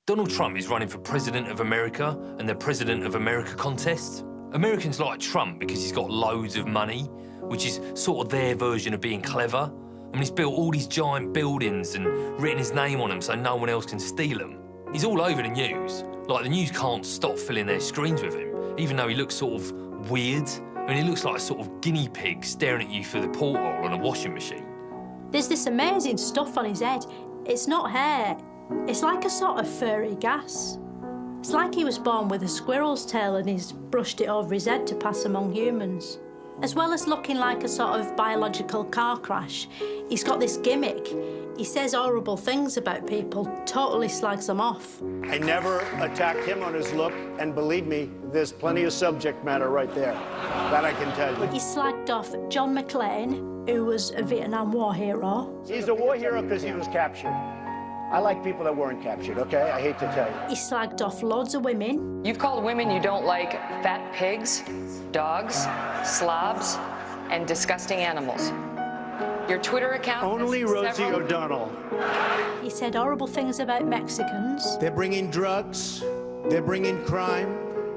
Donald Trump is running for President of America and the President of America contest. Americans like Trump because he's got loads of money, which is sort of their version of being clever. I mean, he's built all these giant buildings and written his name on them so no one else can steal them. He's all over the news. Like, the news can't stop filling their screens with him, even though he looks sort of weird. I mean, he looks like a sort of guinea pig staring at you through the porthole on a washing machine. There's this amazing stuff on his head. It's not hair. It's like a sort of furry gas. It's like he was born with a squirrel's tail and he's brushed it over his head to pass among humans. As well as looking like a sort of biological car crash, he's got this gimmick. He says horrible things about people, totally slags them off. I never attacked him on his look, and believe me, there's plenty of subject matter right there. That I can tell you. He slagged off John McClane, who was a Vietnam War hero. He's a war hero because he was captured. I like people that weren't captured, okay? I hate to tell you. He slagged off loads of women. You've called women you don't like fat pigs, dogs, slobs, and disgusting animals. Your Twitter account... Only Rosie O'Donnell. He said horrible things about Mexicans. They're bringing drugs, they're bringing crime,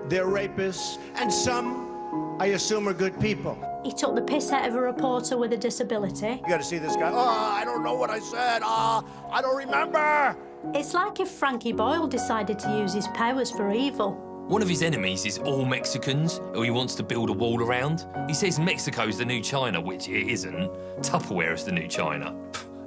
they're rapists, and some, I assume, are good people. He took the piss out of a reporter with a disability. You gotta see this guy. Oh, I don't know what I said. I don't remember. It's like if Frankie Boyle decided to use his powers for evil. One of his enemies is all Mexicans, who he wants to build a wall around. He says Mexico's the new China, which it isn't. Tupperware is the new China.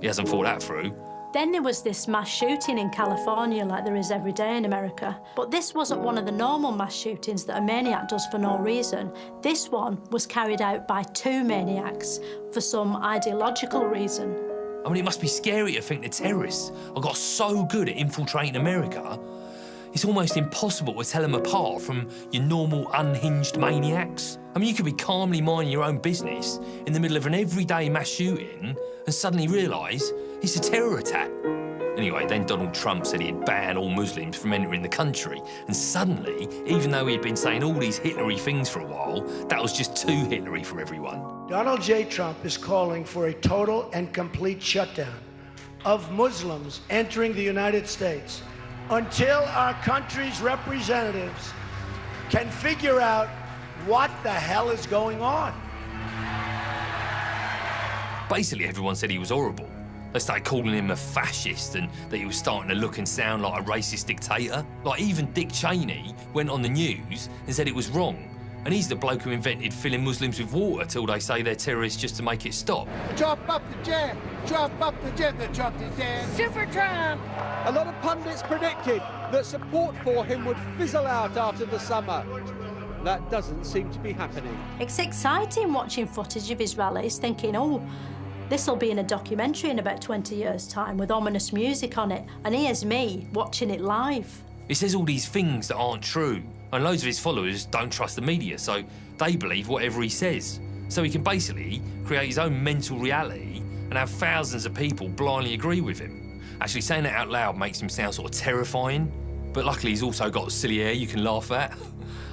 He hasn't thought that through. Then there was this mass shooting in California like there is every day in America. But this wasn't one of the normal mass shootings that a maniac does for no reason. This one was carried out by two maniacs for some ideological reason. I mean, it must be scary to think the terrorists have got so good at infiltrating America, it's almost impossible to tell them apart from your normal unhinged maniacs. I mean, you could be calmly minding your own business in the middle of an everyday mass shooting and suddenly realise it's a terror attack. Anyway, then Donald Trump said he'd ban all Muslims from entering the country, and suddenly, even though he'd been saying all these Hitlery things for a while, that was just too Hitlery for everyone. Donald J. Trump is calling for a total and complete shutdown of Muslims entering the United States until our country's representatives can figure out what the hell is going on. Basically, everyone said he was horrible. They started calling him a fascist and that he was starting to look and sound like a racist dictator. Like, even Dick Cheney went on the news and said it was wrong. And he's the bloke who invented filling Muslims with water till they say they're terrorists just to make it stop. Drop up the jam, drop up the jam, the Trump is dead. Super Trump! A lot of pundits predicted that support for him would fizzle out after the summer. That doesn't seem to be happening. It's exciting watching footage of his rallies, thinking, oh, this'll be in a documentary in about 20 years' time with ominous music on it, and here's me watching it live. He says all these things that aren't true, and loads of his followers don't trust the media, so they believe whatever he says. So he can basically create his own mental reality and have thousands of people blindly agree with him. Actually, saying that out loud makes him sound sort of terrifying, but luckily he's also got silly hair you can laugh at.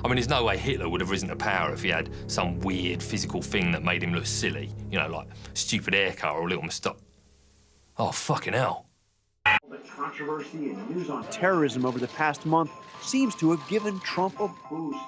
I mean, there's no way Hitler would have risen to power if he had some weird physical thing that made him look silly. You know, like stupid haircut or a little moustache. Oh, fucking hell. The controversy and news on terrorism over the past month seems to have given Trump a boost.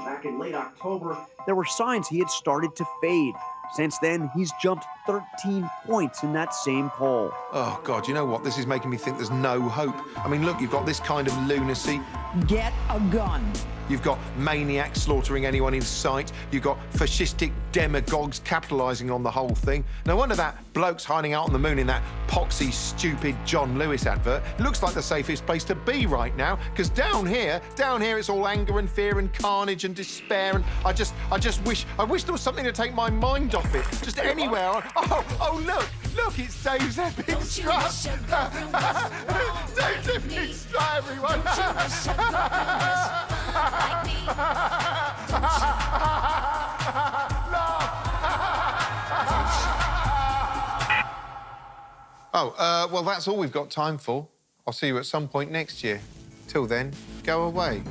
Back in late October, there were signs he had started to fade. Since then, he's jumped 13 points in that same poll. Oh, God, you know what? This is making me think there's no hope. I mean, look, you've got this kind of lunacy. Get a gun. You've got maniacs slaughtering anyone in sight. You've got fascistic demagogues capitalising on the whole thing. No wonder that bloke's hiding out on the moon in that poxy, stupid John Lewis advert. It looks like the safest place to be right now, because down here, it's all anger and fear and carnage and despair, and I just wish there was something to take my mind off it. Just anywhere. Oh, look, it's Dave's Epic Strut. Dave's Epic Strut, everyone. Well, that's all we've got time for. I'll see you at some point next year. Till then, go away.